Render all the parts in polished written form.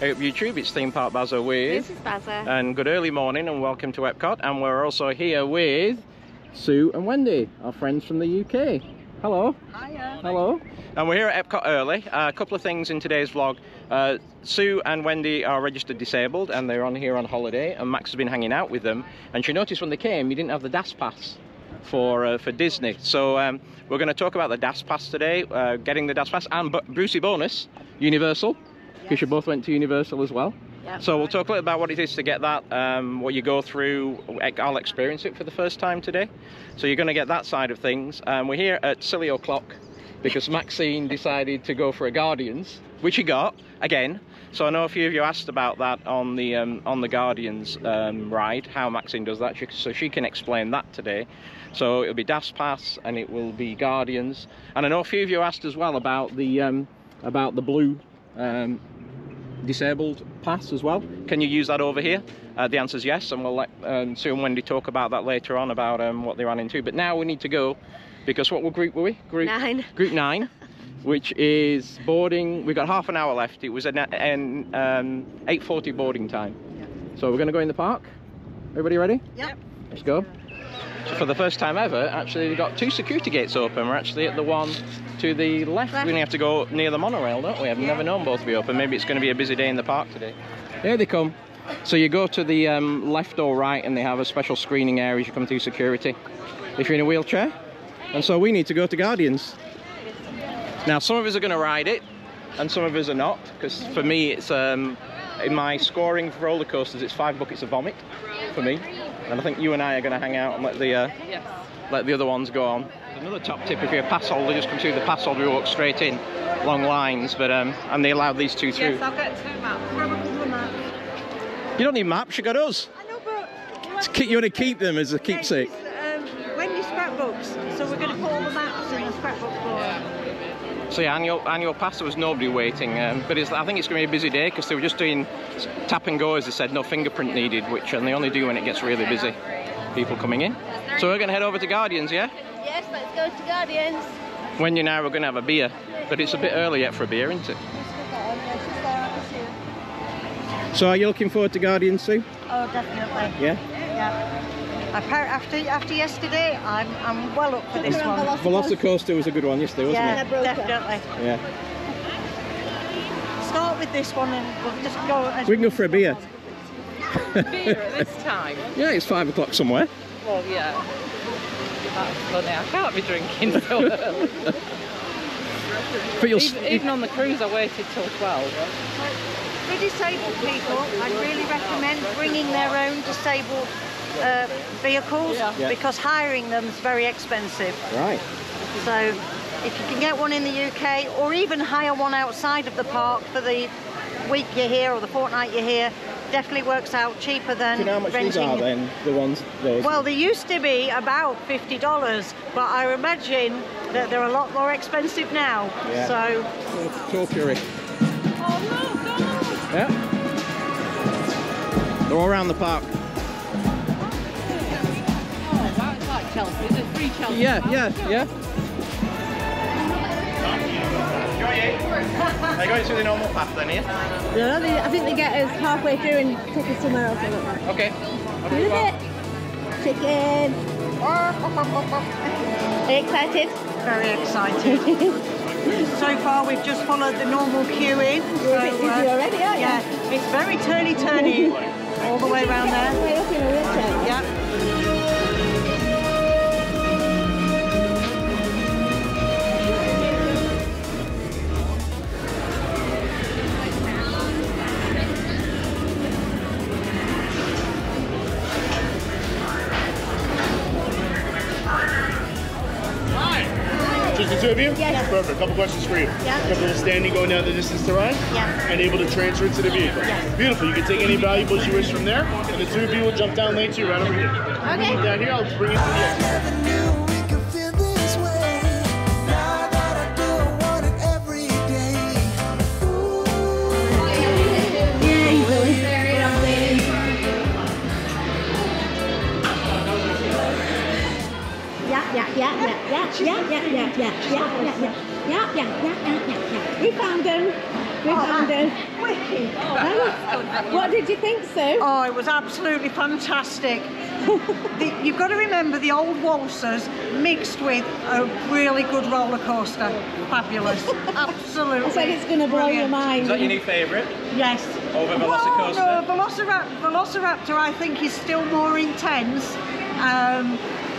Hey up YouTube, it's ThemeParkBazza with... This is Bazza. And good early morning and welcome to Epcot. And we're also here with Sue and Wendy, our friends from the UK. Hello. Hiya. Hello. And we're here at Epcot early. A couple of things in today's vlog. Sue and Wendy are registered disabled and they're on here on holiday, and Max has been hanging out with them. And she noticed when they came, you didn't have the DAS pass for Disney. So we're going to talk about the DAS pass today, getting the DAS pass, and Brucey bonus, Universal, because you both went to Universal as well. Yep. So we'll talk a little about what it is to get that, what you go through. I'll experience it for the first time today. So you're going to get that side of things. We're here at silly o'clock because Maxine decided to go for a Guardians, which he got again. So I know a few of you asked about that on the Guardians ride, how Maxine does that, so she can explain that today. So it'll be DAS pass and it will be Guardians. And I know a few of you asked as well about the blue disabled pass as well. Can you use that over here? The answer is yes, and we'll let Sue and Wendy talk about that later on, about what they ran into. But now we need to go, because what group were we? Group 9. Group 9, which is boarding. We've got half an hour left. It was an 8:40 boarding time. Yep. So we're going to go in the park. Everybody ready? Yep. Let's go. So for the first time ever, actually, we've got 2 security gates open. We're actually at the one to the left. We only have to go near the monorail, don't we? I've never known both to be open. Maybe it's going to be a busy day in the park today. Here they come. So you go to the left or right, and they have a special screening area as you come through security if you're in a wheelchair. And so we need to go to Guardians. Now, some of us are going to ride it, and some of us are not, because for me, it's in my scoring for roller coasters, it's 5 buckets of vomit for me. And I think you and I are going to hang out and let the other ones go on. Another top tip: if you're a pass holder, just come through the pass holder, we walk straight in, long lines. But and they allowed these 2 through. Yes, I'll get 2 maps. Grab a couple of maps. You don't need maps, you got us. I know, but You want to keep them as a keepsake. Wendy scrapbooks, so we're going to put all the maps in the scrapbook for. So yeah, annual pass, there was nobody waiting, but I think it's going to be a busy day because they were just doing tap and go, as they said, no fingerprint needed, and they only do when it gets really busy, people coming in. So we're going to head over to Guardians, yeah? Yes, let's go to Guardians. When you're now, we're going to have a beer, but it's a bit early yet for a beer, isn't it? So are you looking forward to Guardians, Sue? Oh, definitely. Yeah? Yeah. After yesterday, I'm well up for this one. Velocicoaster was a good one yesterday, wasn't Yeah, it? definitely. Yeah. Start with this one and we'll just go. We can go for a beer. Beer at this time? Yeah, it's 5 o'clock somewhere. Well, yeah. That's funny. I can't be drinking so early. But Even on the cruise, I waited till 12. For disabled people, I really recommend bringing their own disabled vehicles, because hiring them is very expensive. Right. So if you can get one in the UK, or even hire one outside of the park for the week you're here or the fortnight you're here, definitely works out cheaper than Do you know how much these renting. are then, those? Well, they used to be about $50, but I imagine that they're a lot more expensive now. Yeah. So. Topiary. Oh, no, Yeah. They're all around the park. Oh, that's like Chelsea. Is it free Chelsea? Yeah. Are you going through the normal path then, here? No, I think they get us halfway through and take us somewhere else. Okay. In a bit. Chicken. Are you excited? Very excited. So far we've just followed the normal queue in. You're a bit dizzy already, aren't you? Yeah, it's very turny all the way around there. Way up in a wheelchair. Yeah. Just the 2 of you? Yes. Perfect. A couple questions for you. Yeah. Comfortable standing going down the distance to ride? Yeah. And able to transfer it to the vehicle? Yes. Beautiful. You can take any valuables you wish from there, and the 2 of you will jump down lane 2 right over here. Okay. Move down here, I'll bring you to the end. Yeah. We found him. We found him. What did you think, Sue? Oh, it was absolutely fantastic. You've got to remember the old waltzers mixed with a really good roller coaster. Fabulous. Absolutely. I said it's going to blow your mind. Is that your new favourite? Yes. Over Velocicoaster? Oh, no, Velociraptor I think is still more intense.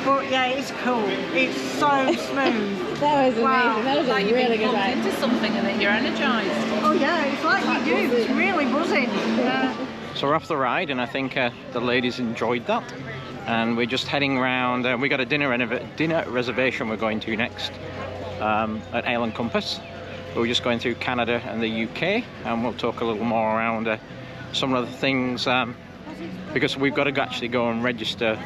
But yeah, it's cool. It's so smooth. That was amazing. Wow. That was Like a you've really been good pumped ride. into something and then you're energised. Oh yeah, it's like you do. It's really buzzing. Yeah. So we're off the ride, and I think the ladies enjoyed that. And we're just heading around. We got a dinner reservation we're going to next at Ale and Compass. We're just going through Canada and the UK, and we'll talk a little more around some of the things because we've got to actually go and register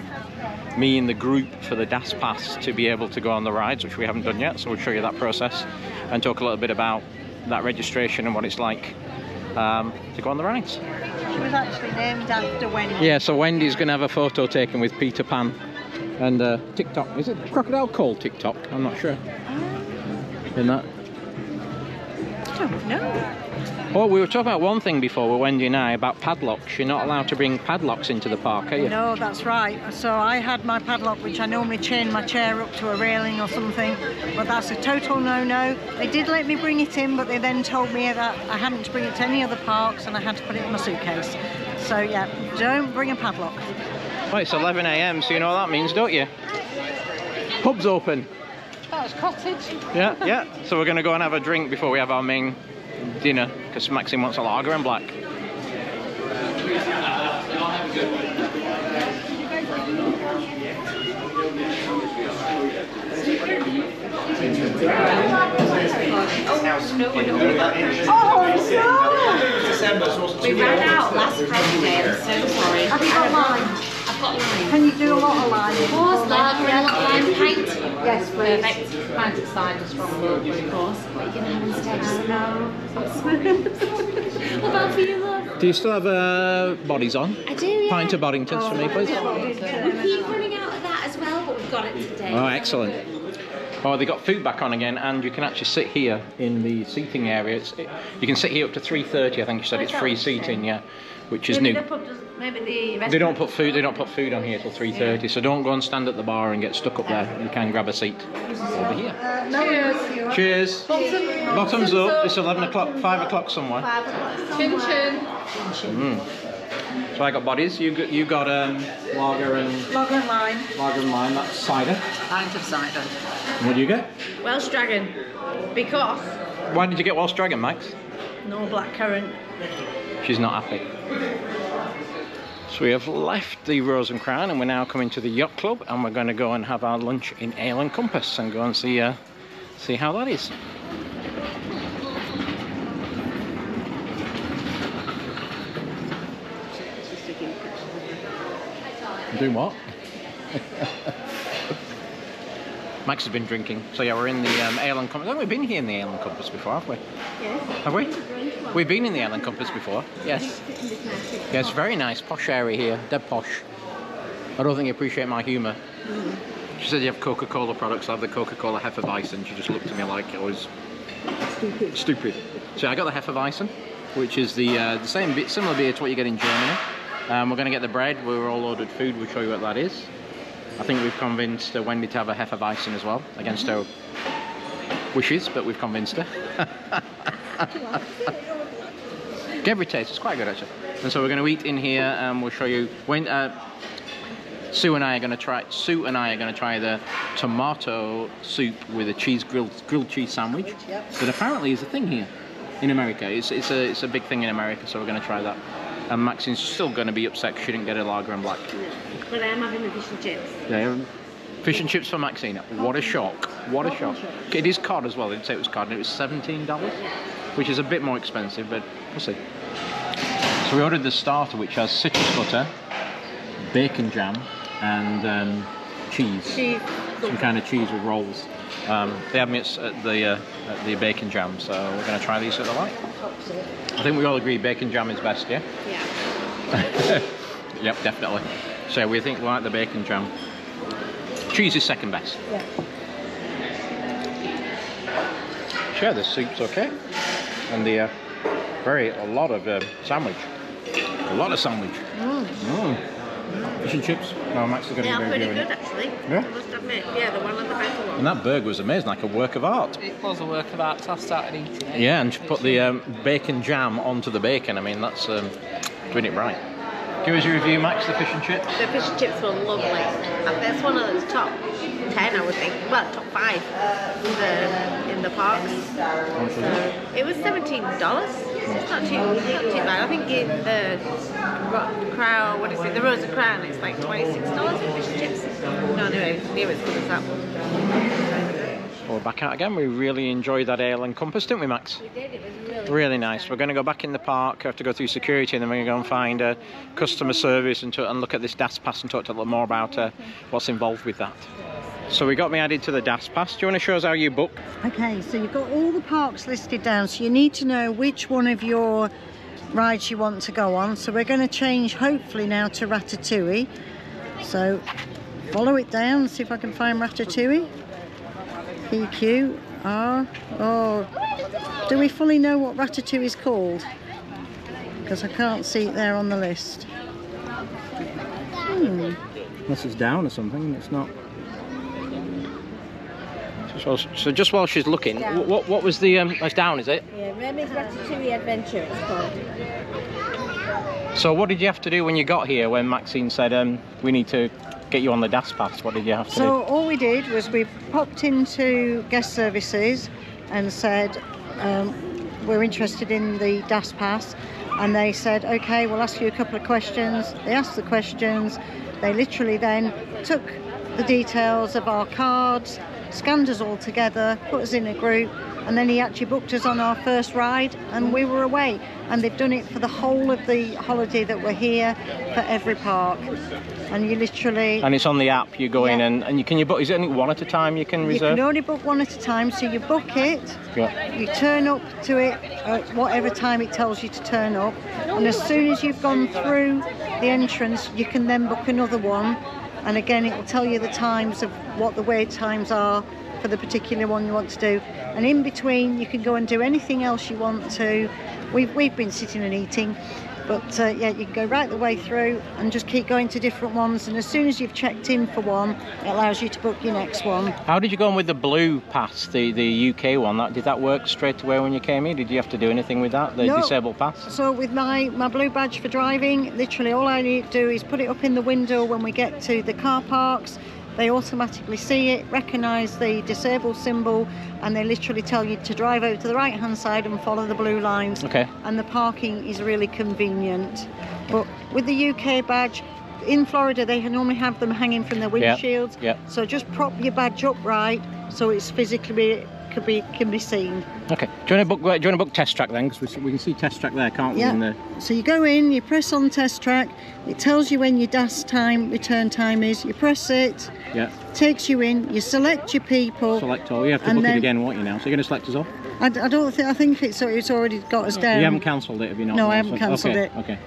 me and the group for the DAS Pass to be able to go on the rides, which we haven't done yet. So we'll show you that process and talk a little bit about that registration and what it's like to go on the rides. She was actually named after Wendy. Yeah, so Wendy's going to have a photo taken with Peter Pan and TikTok. Is it crocodile called TikTok? I'm not sure. In that. I don't know. Oh, we were talking about one thing before with Wendy and I about padlocks. You're not allowed to bring padlocks into the park, are you? No, that's right. So I had my padlock, which I normally chain my chair up to a railing or something, but that's a total no-no. They did let me bring it in, but they then told me that I hadn't to bring it to any other parks and I had to put it in my suitcase. So yeah, don't bring a padlock. Well, it's 11 AM, so you know what that means, don't you? Pub's open. That's cottage. Yeah, yeah. So we're going to go and have a drink before we have our main dinner, because Maxine wants a lager and black. We ran out last Friday, I'm so sorry. Have you got lime? I've got lime. Can you do a lot of lime? Of course, lager and lime pint. Yes, please. Perfect. Pint at cider, strong milk, of course. What are you going to have instead? What about for you, love? Do you still have bodies on? I do, yeah. Pint of Boddingtons for me, please. We keep running out of that as well, but we've got it today. Oh, excellent. Oh, they got food back on again, and you can actually sit here in the seating area. You can sit here up to 3:30. I think you said it's free seating, yeah, which is new. They don't put food. They don't put food on here till 3:30. So don't go and stand at the bar and get stuck up there. You can grab a seat over here. Cheers. Bottoms up. It's 11 o'clock, 5 o'clock somewhere. Chin chin. So I got bodies. You got lager and lime. Lager and lime. That's cider. Pint of cider. And what do you get? Welsh Dragon. Because Why did you get Welsh Dragon, Max? no blackcurrant. She's not happy. So we have left the Rose and Crown, and we're now coming to the Yacht Club, and we're going to go and have our lunch in Ale and Compass and go and see how that is. Doing what? Max has been drinking. So yeah, we're in the Ale and Compass. Haven't we been here in the Ale and Compass before, have we? Yes. Have we? We've been in the Ale and Compass before. Yes. Yeah, it's very nice, posh area here. Dead posh. I don't think you appreciate my humour. She said you have Coca-Cola products. I have the Coca-Cola Hefeweizen. She just looked at me like I was stupid. So I got the Hefeweizen, which is the same bit, similar beer to what you get in Germany. We're going to get the bread. We're all ordered food. We'll show you what that is. I think we've convinced Wendy to have a Hefeweizen as well, against her wishes, but we've convinced her. Give her a taste. It's quite good actually. And so we're going to eat in here, and we'll show you when. Sue and I are going to try the tomato soup with a grilled cheese sandwich. Yep. That apparently is a thing here in America. It's a big thing in America, so we're going to try that. And Maxine's still going to be upset because she didn't get a lager and black. But I am having the fish and chips. Yeah, fish and chips for Maxine. What a shock! What a shock! It is cod as well. They didn't say it was cod, and it was $17, which is a bit more expensive, but we'll see. So we ordered the starter, which has citrus butter, bacon jam, and cheese. Some kind of cheese with rolls. They had me at the bacon jam, so we're going to try these at the light. I think we all agree bacon jam is best, yeah? Yeah. Yep, definitely. So we think we like the bacon jam. Cheese is second best. Yeah. Sure, the soup's okay. And the A lot of sandwich. A lot of sandwich. Fish and chips. No, I'm actually going to be pretty reviewing good it. actually. Yeah? I must admit. Yeah, the one on the better one. And that burger was amazing, like a work of art. It was a work of art till I started eating it. Yeah, and she put the bacon jam onto the bacon. I mean, that's doing it right. Give us your review, Max, the fish and chips. The fish and chips were lovely. That's one of those top 10, I would think. Well, top 5 in the parks. So it was $17. It's not too bad. I think in the Crown, what is it? The Rosa Crown, it's like $26 for fish and chips. No, anyway, near as good as that one. We're back out again. We really enjoyed that ale and compass, didn't we, Max? We did. It was Really nice. We're going to go back in the park, have to go through security, and then we're going to go and find a customer service and look at this DAS pass and talk a little more about what's involved with that. So we got me added to the DAS pass. Do you want to show us how you book? Okay, so you've got all the parks listed down, so you need to know which one of your rides you want to go on. So we're going to change, hopefully, now to Ratatouille. So follow it down, see if I can find Ratatouille. PQR. Oh, do we fully know what Ratatouille is called? Because I can't see it there on the list. Unless it's down or something, it's not. So just while she's looking, what was the, it's down, is it? Yeah, Remy's Ratatouille Adventure it's called. So what did you have to do when you got here, when Maxine said, we need to get you on the DAS pass? What did you have to do? So all we did was we popped into guest services and said, we're interested in the DAS pass. And they said, okay, we'll ask you a couple of questions. They asked the questions. They literally then took the details of our cards, scanned us all together, put us in a group, and then he actually booked us on our first ride and we were away. And they've done it for the whole of the holiday that we're here, for every park. And you literally... And it's on the app, you go in and can you book, is it only one at a time you can reserve? You can only book one at a time, so you book it, you turn up to it at whatever time it tells you to turn up, and as soon as you've gone through the entrance, you can then book another one. And again, it will tell you the times of what the wait times are for the particular one you want to do. And in between, you can go and do anything else you want to. We've been sitting and eating, but yeah, you can go right the way through and just keep going to different ones. And as soon as you've checked in for one, it allows you to book your next one. How did you go on with the blue pass, the UK one? Did that work straight away when you came in? Did you have to do anything with that, the disabled pass? So with my blue badge for driving, literally all I need to do is put it up in the window when we get to the car parks. They automatically see it, recognise the disabled symbol, and they literally tell you to drive over to the right hand side and follow the blue lines. Okay. And the parking is really convenient. But with the UK badge, in Florida they normally have them hanging from their windshields. Yeah. So just prop your badge upright so it's physically can be seen. Okay. Do you want to book Test Track then? Because we can see Test Track there, can't we? Yeah. So you go in, you press on Test Track. It tells you when your DAS time, return time is. You press it. Yeah. Takes you in. You select your people. Select all. You have to book it again, won't you now? So you're going to select us all? I don't think. I think it's already got us down. You haven't cancelled it, have you not? No, I haven't cancelled it. Okay.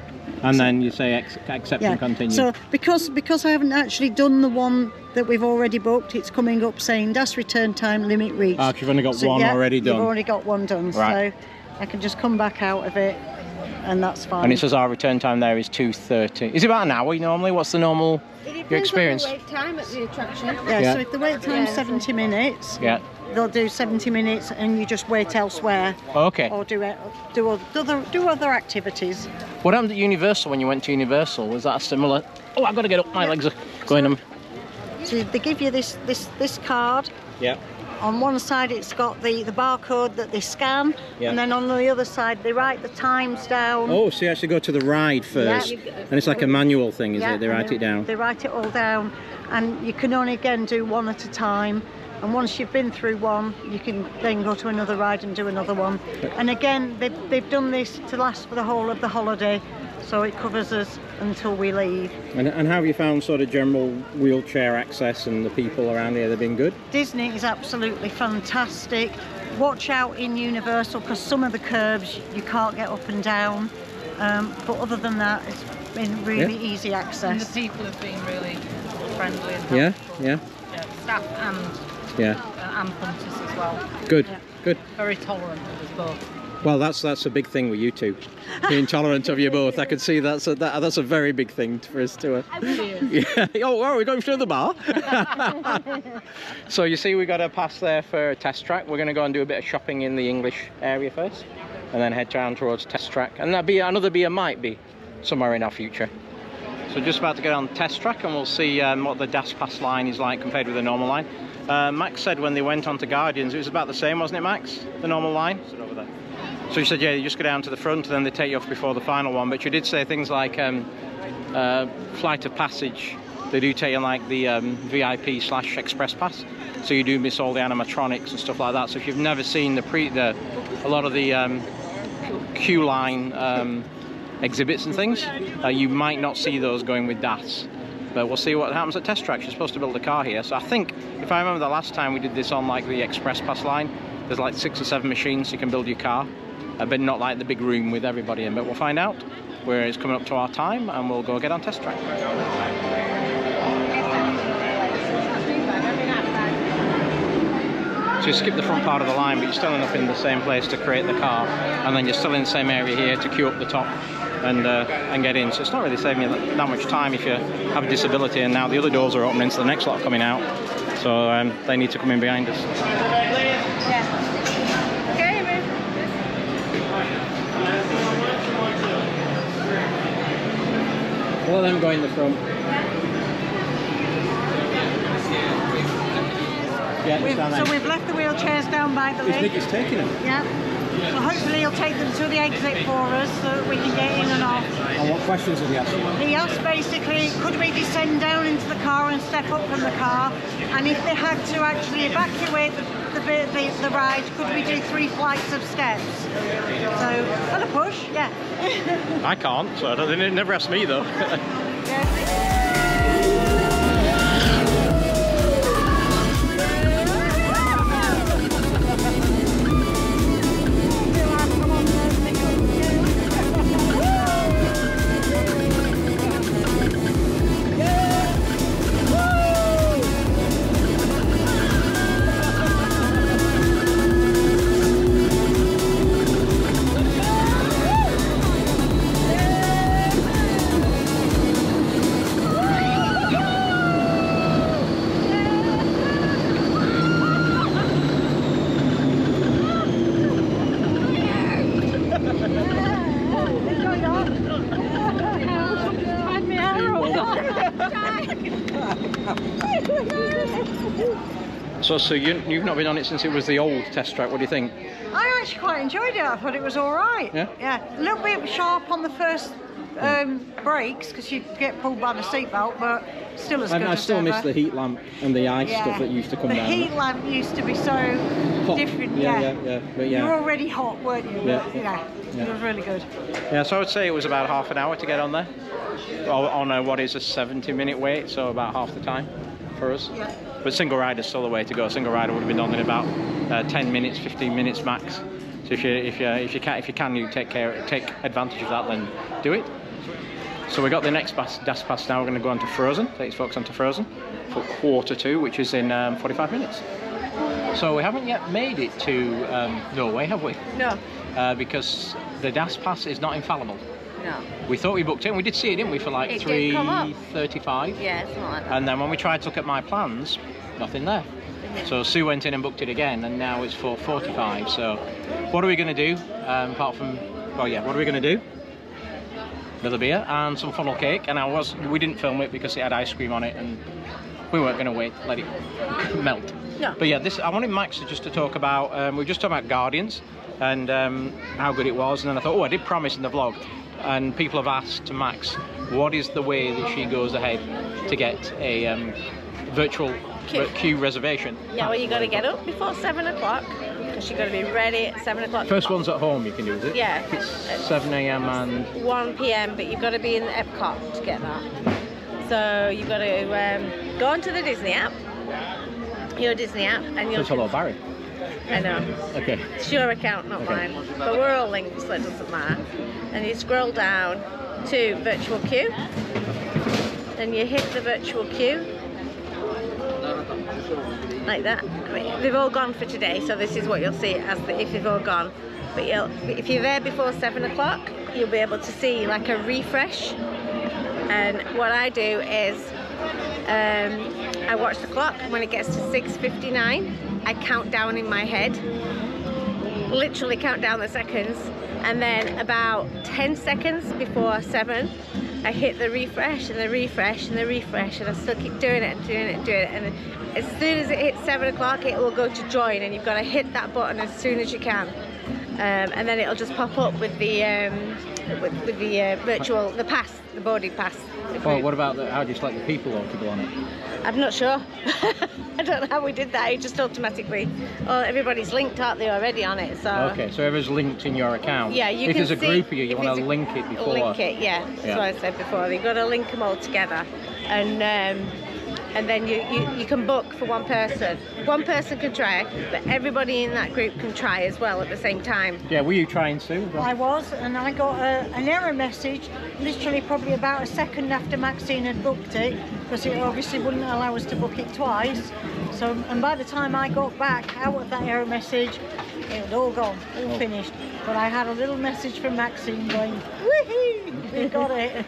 And then you say accept and continue. So because I haven't actually done the one that we've already booked, it's coming up saying DAS return time limit reached. Oh, you've only got one already done. You've already got one done, right. So I can just come back out of it, and that's fine. And it says our return time there is 2:30. Is it about an hour normally? What's the normal your experience? It depends on the wait time at the attraction. Yeah. So if the wait time's 70 minutes. Yeah. They'll do 70 minutes and you just wait elsewhere. Okay. Or do other activities. What happened at Universal when you went to Universal? Was that a similar... Oh, I've got to get up. My legs are going... So they give you this card. Yeah. On one side it's got the barcode that they scan. Yeah. And then on the other side they write the times down. Oh, so you actually go to the ride first. Yeah. And it's like a manual thing, is it? They write it down. They write it all down. And you can only, again, do one at a time. And once you've been through one, you can then go to another ride and do another one. And again, they've done this to last for the whole of the holiday, so it covers us until we leave. And how have you found sort of general wheelchair access and the people around here? They've been good? Disney is absolutely fantastic. Watch out in Universal, because some of the curbs you can't get up and down. But other than that, it's been really easy access. And the people have been really friendly and helpful. Yeah. Staff and punters as well. Good. Very tolerant of us both. Well, that's a big thing with you two, being tolerant of you both. I could see that's a very big thing for us to. Yeah. Oh, we're going through the bar. So you see, we got to pass there for a test track. We're going to go and do a bit of shopping in the English area first, and then head down towards test track. And that be another beer might be somewhere in our future. So just about to get on test track, and we'll see what the DAS Pass line is like compared with the normal line. Max said when they went on to Guardians, it was about the same, wasn't it, Max? The normal line. Over there. So you said, yeah, you just go down to the front and then they take you off before the final one. But you did say things like Flight of Passage. They do take you like the VIP/Express Pass. So you do miss all the animatronics and stuff like that. So if you've never seen a lot of the queue line exhibits and things, you might not see those going with DAS. But we'll see what happens at test tracks. You're supposed to build a car here. So I think, if I remember the last time we did this on like the Express Pass line, there's like 6 or 7 machines so you can build your car. But not like the big room with everybody in. But we'll find out where it's coming up to our time, and we'll go get on test track. So you skip the front part of the line, but you're still enough in the same place to create the car, and then you're still in the same area here to queue up the top and get in. So it's not really saving you that much time if you have a disability. And now the other doors are opening, so the next lot are coming out. So they need to come in behind us. Well, them go in the front. Yeah, So we've left the wheelchairs down by the lake. Nicky's taking them. Yeah. So hopefully he'll take them to the exit for us so that we can get in and off. And what questions did he ask? He asked basically, could we descend down into the car and step up from the car? And if they had to actually evacuate the ride, could we do 3 flights of steps? So, and a push, yeah. I can't, so they never asked me though. So you've not been on it since it was the old test track. What do you think? I actually quite enjoyed it. I thought it was all right. Yeah? Yeah. A little bit sharp on the first brakes because you get pulled by the seatbelt, but still as good as ever. I still miss the heat lamp and the ice stuff that used to come down. The heat lamp used to be so hot. different. But you were already hot, weren't you? Yeah. It was really good. Yeah, so I would say it was about half an hour to get on there. On what is a 70-minute wait, so about half the time for us. Yeah. But single rider is still the way to go. Single rider would have been done in about 10 minutes, 15 minutes max. So if you can, you take advantage of that, then do it. So we got the next DAS Pass now. We're going to go on to Frozen. Takes folks onto Frozen for 1:45, which is in 45 minutes. So we haven't yet made it to Norway, have we? No. Because the DAS Pass is not infallible. No. We thought we booked it, and we did see it, didn't we, for like $3.35? Yeah, it's not like that. And then when we tried to look at my plans, nothing there. So Sue went in and booked it again, and now it's $4.45. So what are we going to do, apart from, well, yeah, what are we going to do? Another beer and some funnel cake. And we didn't film it because it had ice cream on it, and we weren't going to let it melt. No. But yeah, I wanted Max to talk about, we were just talking about Guardians and how good it was. And then I thought, I did promise in the vlog. And people have asked to Max, what is the way that she goes ahead to get a virtual queue reservation? Yeah, well, you got to get up before 7 o'clock because you got to be ready at 7 o'clock. First one's at home, you can do, is it? Yeah. It's 7 a.m. and 1 p.m. But you've got to be in the epcot to get that. So you've got to go onto the Disney app. Your Disney app, and you'll. Hello, Barry. I know. Okay. It's your account, not mine. But we're all linked, so it doesn't matter. And you scroll down to virtual queue. Then you hit the virtual queue. Like that. I mean, they've all gone for today, so this is what you'll see as if they've all gone. But if you're there before 7 o'clock, you'll be able to see like a refresh. And what I do is I watch the clock. When it gets to 6:59, I count down in my head, literally count down the seconds, and then about 10 seconds before 7, I hit the refresh and the refresh and the refresh, and I still keep doing it and doing it and doing it. And as soon as it hits 7 o'clock, it will go to join, and you've got to hit that button as soon as you can. And then it'll just pop up with the virtual, the pass, the boarding pass. Well, what about how do you select the people who want to go on it? I'm not sure. I don't know how we did that. It just automatically. Oh, everybody's linked, aren't they, already on it? So. Okay, so everyone's linked in your account. Yeah, you if can there's a group of you, you want to link it before. Link it, yeah. That's what I said before. You've got to link them all together, and then you can book for one person. One person can try, but everybody in that group can try as well at the same time. Yeah, were you trying, Sue? I was, and I got an error message literally probably about a second after Maxine had booked it, because it obviously wouldn't allow us to book it twice. So, and by the time I got back out of that error message, it was all gone, all finished. But I had a little message from Maxine going, woohoo, we got it.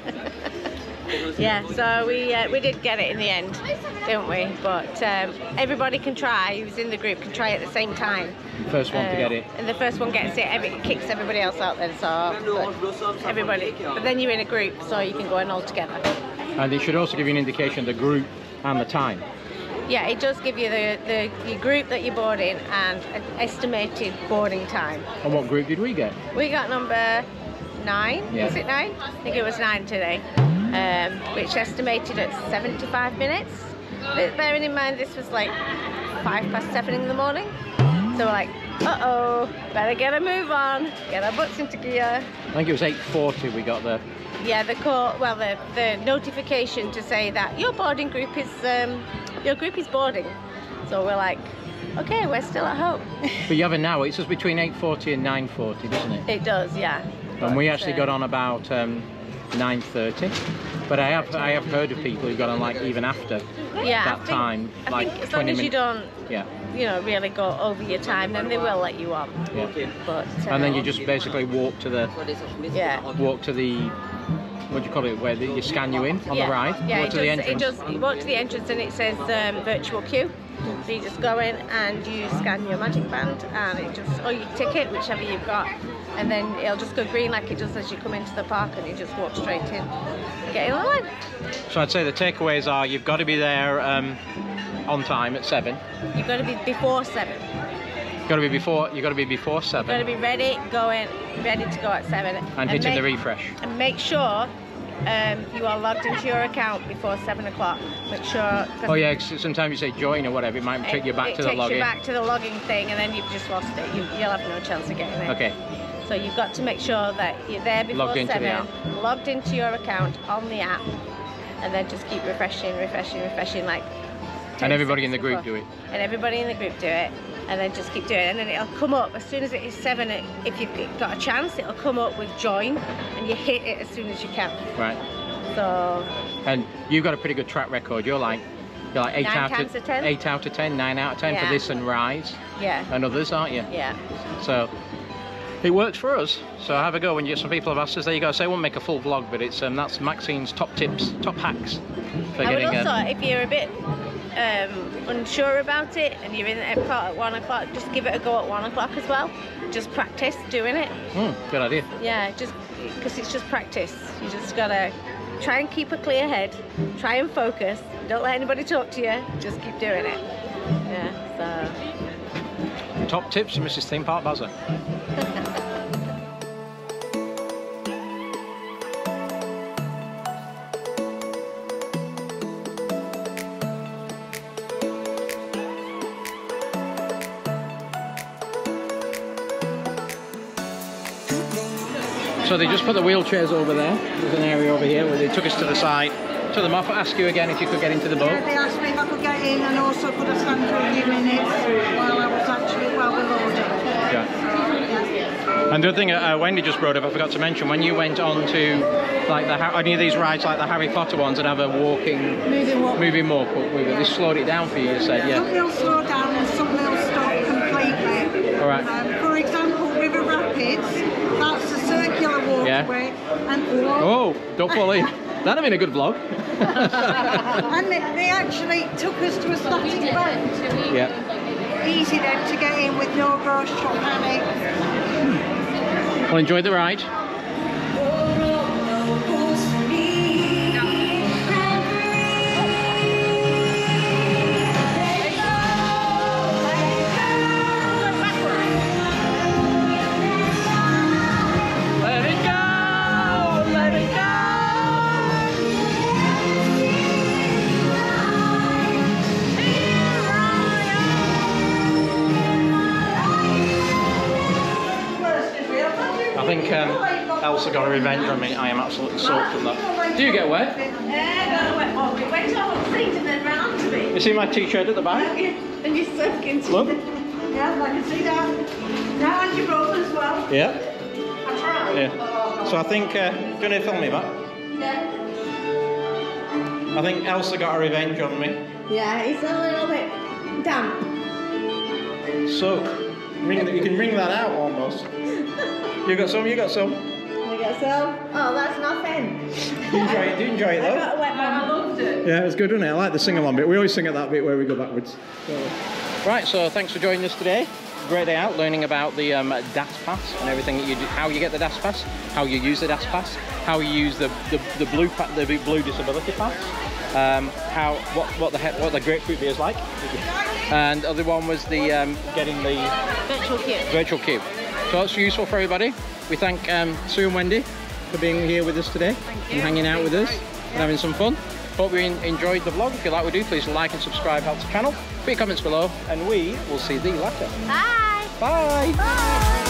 Yeah, so we did get it in the end, didn't we? But everybody can try, who's in the group can try at the same time. First one to get it. And the first one gets it, it kicks everybody else out then, so everybody. But then you're in a group, so you can go in all together. And it should also give you an indication of the group and the time. Yeah, it does give you the group that you're boarding and an estimated boarding time. And what group did we get? We got number 9, yeah. Was it 9? I think it was 9 today. Which estimated at 75 minutes. But bearing in mind this was like 7:05 in the morning. So we're like, uh-oh, better get a move on, get our butts into gear. I think it was 8:40 we got there. Yeah, the call, well, the notification to say that your boarding group is, your group is boarding. So we're like, okay, we're still at home. But you have an hour, it says between 8:40 and 9:40, doesn't it? It does, yeah. And we actually got on about 9:30, but I have heard of people who got on like even after that time, like 20 minutes. As long as you don't, yeah, you know, really go over your time, then they will let you on. Yeah. But and then you just basically walk to the what do you call it, where you scan you in on the ride. Yeah, walk to the entrance. You walk to the entrance and it says virtual queue. So you just go in and you scan your magic band and it just, or your ticket, whichever you've got, and then it'll just go green like it does as you come into the park, and you just walk straight in, get in the line. So I'd say the takeaways are you've got to be there on time at 7. You've got to be before 7. You've got to be before 7. You've got to be ready to go at 7. And hitting the refresh. And make sure you are logged into your account before 7 o'clock. Make sure. Oh yeah, sometimes you say join or whatever, it might take you back to the login. It takes you back to the logging thing, and then you've just lost it. You'll have no chance of getting it. Okay. So you've got to make sure that you're there before 7, logged into your account on the app, and then just keep refreshing like. And everybody in the group do it. And everybody in the group do it, and then just keep doing it, and then it'll come up as soon as it is 7. If you've got a chance, it'll come up with join, and you hit it as soon as you can. Right. So. And you've got a pretty good track record. You're like 8 out of 10. 8 out of 10, 9 out of 10 for this and Rise. Yeah. And others, aren't you? Yeah. So it works for us. So have a go when you get some people have asked us. There you go. So I won't make a full vlog, but it's that's Maxine's top tips, top hacks for I getting. would also, if you're a bit unsure about it and you're in epcot at 1 o'clock, just give it a go at 1 o'clock as well. Just practice doing it. Good idea. Yeah, just because it's just practice. You just gotta try and keep a clear head, try and focus, don't let anybody talk to you, just keep doing it. Yeah, so. Top tips from Mrs. ThemeParkBazza. So they just put the wheelchairs over there. There's an area over here where they took us to the side. Took them off. Ask you again if you could get into the boat. Yeah, they asked me if I could get in and also could I stand for a few minutes while we're loading. Yeah. And the other thing Wendy just brought up, I forgot to mention, when you went on to like any of these rides, like the Harry Potter ones, that have a moving walk, they slowed it down for you. You said, yeah. Some will slow down and some will stop completely. All right. For example, River Rapids. kids. That's the circular walkway. And Oh, don't fall in. That'd have been a good vlog. and they actually took us to a static boat. Yeah. Easy then to get in with no rush or panic. Well, enjoy the ride. I think Elsa got a revenge on me. I am absolutely soaked from that. Do you get wet? Yeah, I got a wet one. It went off the seat and then ran onto me. You see my t-shirt at the back? And you soak into Look. Yeah, I can see that. Now and your brother as well. Yeah. I tried. Yeah. So I think, do you want to film me, Matt? Yeah. I think Elsa got a revenge on me. Yeah, it's a little bit damp. So, you can wring that out almost. You got some? You got some? I got some. Oh, that's nothing. Do you enjoy it I though? got a wet one. I loved it. Yeah, it was good, wasn't it? I like the sing-along bit. We always sing at that bit where we go backwards. So. Right, so thanks for joining us today. Great day out, learning about the DAS Pass and everything that you do, how you get the DAS Pass, how you use the DAS Pass, how you use the blue disability pass, what the grapefruit beer is like, and the other one was the getting the virtual queue. So that's useful for everybody. We thank Sue and Wendy for being here with us today and hanging out with us and having some fun. Hope you enjoyed the vlog. If you like what we do, please like and subscribe, help the channel. Put your comments below, and we will see thee later. Bye. Bye. Bye.